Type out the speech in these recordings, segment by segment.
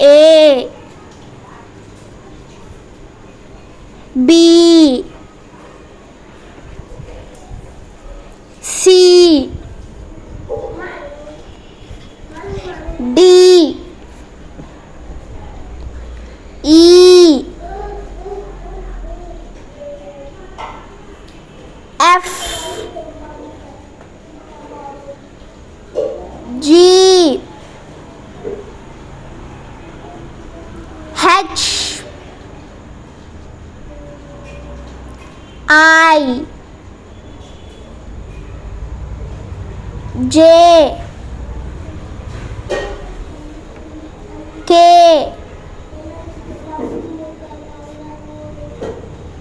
A B C D E F G H I J K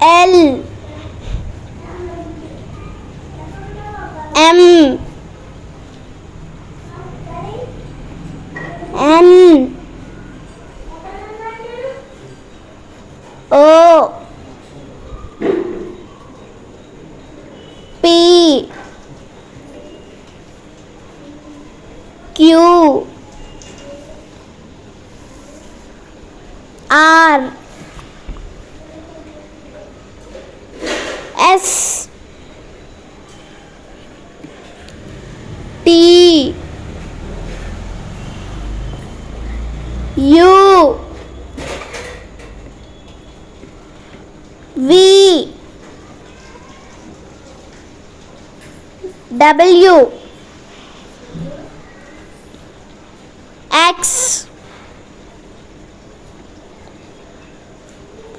L M N O P Q R S T U V W X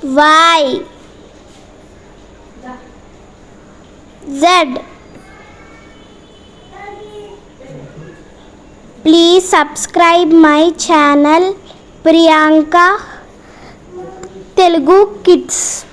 Y Z. Please subscribe my channel Priyanka Telugu Kids.